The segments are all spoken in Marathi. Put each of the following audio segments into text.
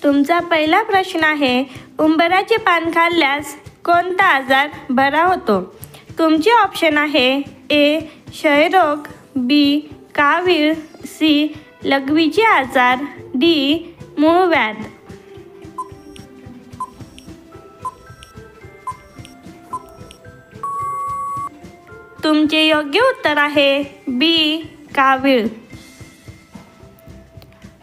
तुमचा पहिला प्रश्न आहे, उंबराचे पान खाल्ल्यास कोणता आजार बरा होतो? तुमचे ऑप्शन आहे ए. क्षयरोग, बी. कावीळ, सी. लघवीचे आजार, डी. मूळव्याध. तुमचे योग्य उत्तर आहे बी. कावीळ.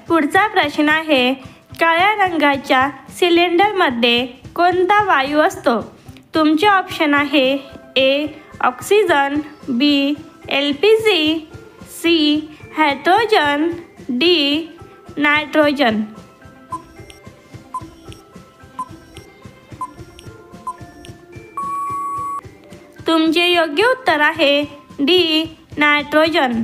पुढचा प्रश्न आहे, काळ्या रंगाच्या सिलेंडरमध्ये कोणता वायू असतो? तुमचे ऑप्शन आहे A. Oxygen, B. LPG, C. Hydrogen, D. Nitrogen. तुमचे योग्य उत्तर आहे डी. नायट्रोजन.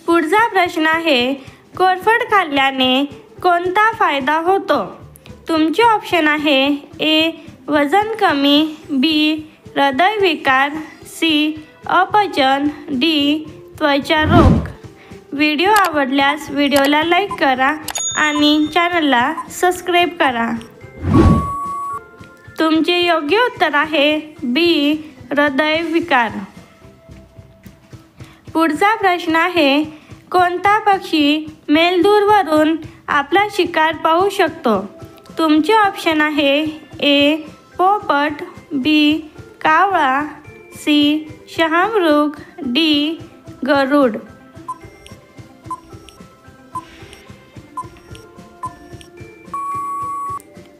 पुढचा प्रश्न आहे, कोरफड खाल्ल्याने कोणता फायदा होतो? तुमचे ऑप्शन आहे ए. वजन कमी, बी. हृदयविकार, सी. अपचन, डी. त्वचा रोग. व्हिडिओ आवडल्यास व्हिडिओला लाईक करा आणि चॅनलला सबस्क्राईब करा. तुमचे योग्य उत्तर आहे बी. हृदयविकार. पुढचा प्रश्न आहे, कोणता पक्षी मेलदूरवरून आपला शिकार पाहू शकतो? तुमचे ऑप्शन आहे ए. पोपट, बी. कावळा, सी. शहामृग, डी. गरुड.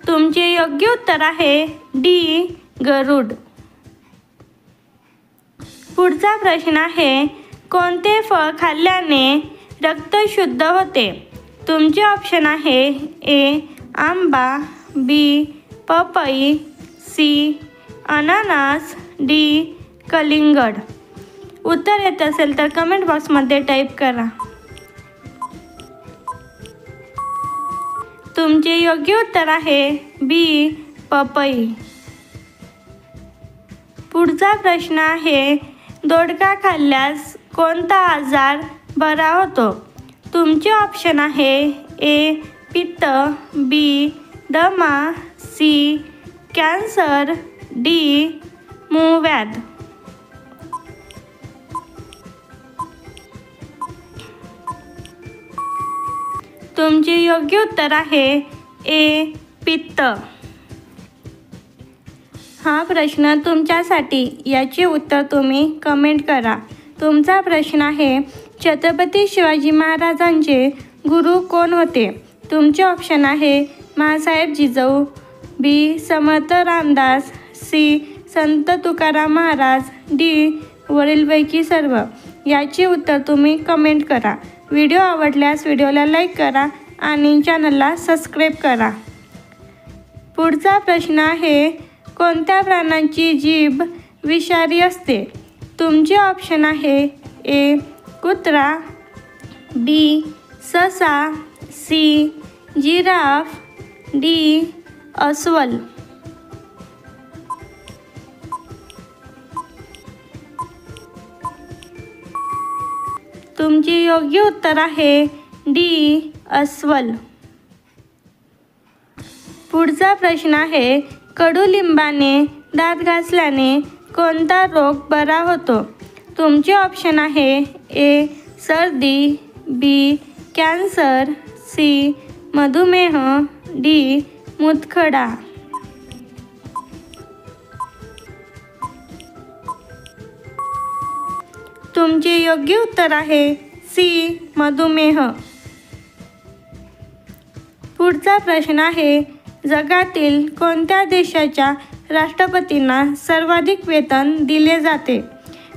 तुमचे योग्य उत्तर आहे डी. गरुड. पुढचा प्रश्न आहे, कोणते फळ खाल्ल्याने रक्त शुद्ध होते? तुमचे ऑप्शन आहे ए. आंबा, बी. पपई, सी. अननस, डी. कलिंगड. उत्तर येत असेल तर कमेंट बॉक्समध्ये टाईप करा. तुमचे योग्य उत्तर आहे बी. पपई. पुढचा प्रश्न आहे, दोडका खाल्ल्यास कोणता आजार बरा होतो? तुमचे ऑप्शन आहे ए. पित्त, बी. दमा, सी. Cancer, D. मूळव्याध. तुमचे योग्य उत्तर आहे ए. पित्त. हा प्रश्न तुमच्यासाठी, याचे उत्तर तुम्ही कमेंट करा. तुमचा प्रश्न आहे, छत्रपती शिवाजी महाराजांचे गुरु कोण होते? तुमचे ऑप्शन आहे माँसाहेब जिजाऊ, बी. समर्थ रामदास, सी. संत तुकाराम महाराज, डी. वरीलपैकी सर्व. याचे उत्तर तुम्ही कमेंट करा. व्हिडिओ आवडल्यास व्हिडिओला लाईक करा आणि चॅनलला सबस्क्राईब करा. पुढचा प्रश्न आहे, कोणत्या प्राण्याची जीभ विषारी असते? तुमचे ऑप्शन आहे ए. कुत्रा, बी. ससा, सी. Giraffe, D. अस्वल. तुमचे योग्य उत्तर आहे डी. अस्वल. पुढचा प्रश्न आहे, कडुलिंबाने दात घासल्याने कोणता रोग बरा होतो? तुमचे ऑप्शन आहे ए. सर्दी, बी. Cancer, C. मधुमेह, डी. मूतखडा. तुमचे योग्य उत्तर आहे सी. मधुमेह. पुढचा प्रश्न आहे, जगातील कोणत्या देशाच्या राष्ट्रपतींना सर्वाधिक वेतन दिले जाते?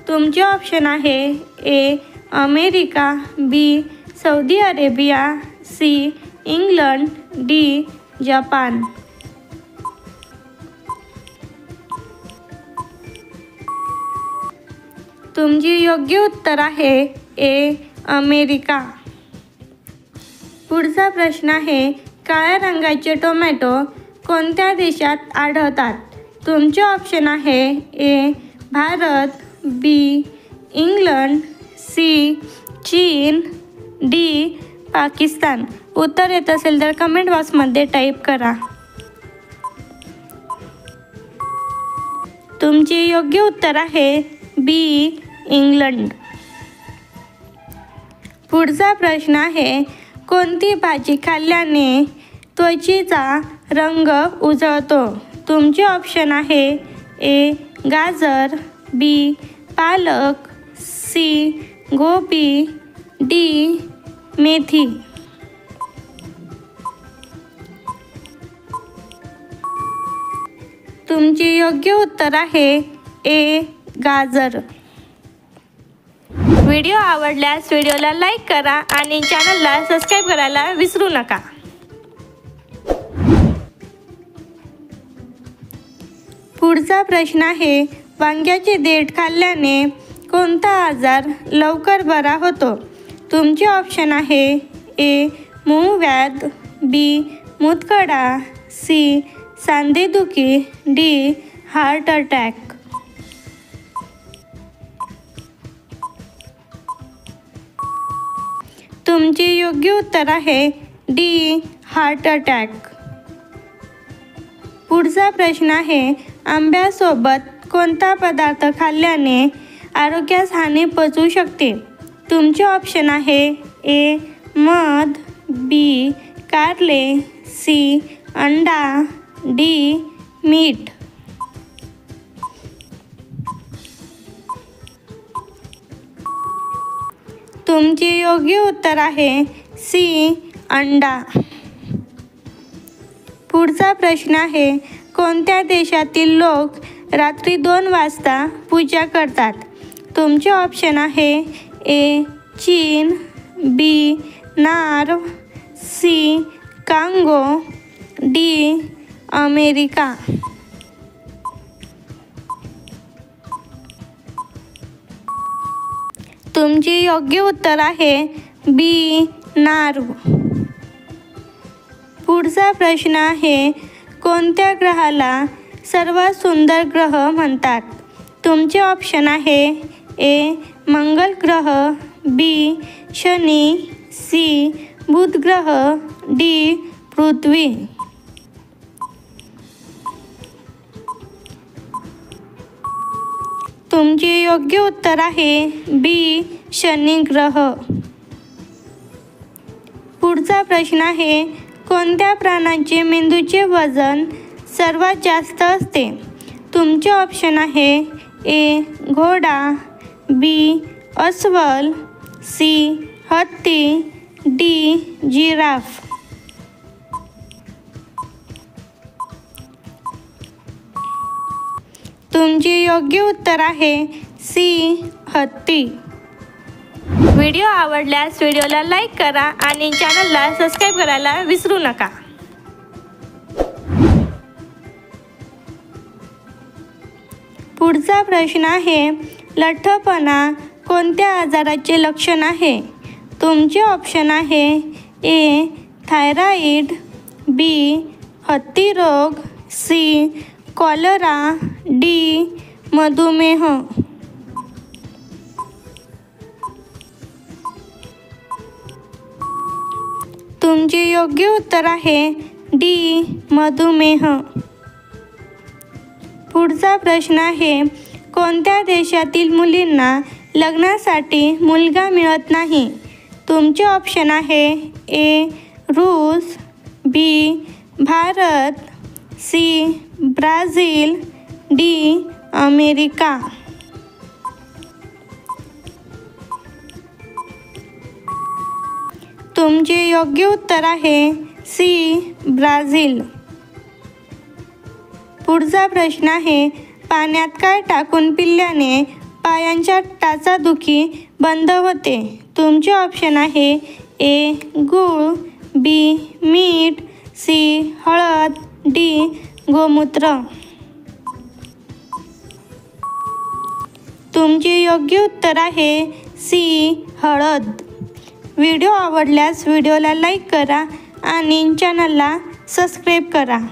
तुमचे ऑप्शन आहे A. America, B. Saudi Arabia, C. England, D. जपान. तुमचे योग्य उत्तर आहे ए. अमेरिका. पुढचा प्रश्न आहे, काळ्या रंगाचे टोमॅटो कोणत्या देशात आढळतात? तुमचे ऑप्शन आहे A. Bharat, B. England, C. चीन, डी. पाकिस्तान. उत्तर येत असेल तर कमेंट बॉक्समध्ये टाईप करा. तुमचे योग्य उत्तर आहे बी. इंग्लंड. पुढचा प्रश्न आहे, कोणती भाजी खाल्ल्याने त्वचेचा रंग उजळतो? तुमचे ऑप्शन आहे ए. गाजर, बी. पालक, सी. गोबी, डी. मेथी. तुमचे योग्य उत्तर आहे ए. गाजर. व्हिडिओ आवडल्यास व्हिडिओला लाईक करा आणि चॅनलला सबस्क्राईब करायला विसरू नका. पुढचा प्रश्न आहे, वांग्याचे देठ खाल्ल्याने कोणता आजार लवकर बरा होतो? तुमचे ऑप्शन आहे ए. मूळव्याध, बी. मूतखडा, सी. सांधेदुखी, डी. Heart attack. तुमचे योग्य उत्तर आहे डी. Heart attack. पुढचा प्रश्न आहे, आंब्यासोबत कोणता पदार्थ खाल्ल्याने आरोग्यास हानी पोचू शकते? तुमचे ऑप्शन आहे ए. मध, बी. कारले, सी. अंडा, डी. मीठ. तुमचे योग्य उत्तर आहे सी. अंडा. पुढचा प्रश्न आहे, कोणत्या देशातील लोक रात्री 2 वाजता पूजा करतात? तुमचे ऑप्शन आहे ए. चीन, B. Norway, C. Congo, D. America. तुमचे योग्य उत्तर आहे बी. नार्व. पुढचा प्रश्न आहे, कोणत्या ग्रहाला सर्वात सुंदर ग्रह म्हणतात? तुमचे ऑप्शन आहे ए. मंगळ ग्रह, बी. शनी, सी. बुध ग्रह, डी. पृथ्वी. तुमचे योग्य उत्तर आहे बी. शनी ग्रह. पुढचा प्रश्न आहे, कोणत्या प्राण्याचे मेंदूचे वजन सर्वात जास्त असते? तुमचे ऑप्शन आहे ए. घोडा, बी. अस्वल, सी. हत्ती, डी. जिराफ. तुमचे योग्य उत्तर आहे सी. हत्ती. व्हिडिओ आवडल्यास व्हिडिओला लाईक करा आणि चॅनलला सबस्क्राईब करायला विसरू नका. पुढचा प्रश्न आहे, लठ्ठपणा कोणत्या आजाराचे लक्षण आहे? तुमचे ऑप्शन आहे ए. थायरॉईड, बी. हत्ती रोग, सी. Cholera, D. मधुमेह. तुमचे योग्य उत्तर आहे डी. मधुमेह. पुढचा प्रश्न आहे, कोणत्या देशातील मुलींना लग्नासाठी मुलगा मिळत नाही? तुमचे ऑप्शन आहे ए. रूस, B. Bharat, C. Brazil, D. America. तुमचे योग्य उत्तर आहे सी. ब्राझील. पुढचा प्रश्न आहे, पाण्यात काय टाकून पिल्याने पायांच्या टाचादुखी बंद होते? तुमचे ऑप्शन आहे ए. गूळ, बी. मीठ, सी. हळद, डी. गोमूत्र. तुमचे योग्य उत्तर आहे सी. हळद. व्हिडिओ आवडल्यास व्हिडिओला लाईक करा आणि चॅनलला सबस्क्राईब करा.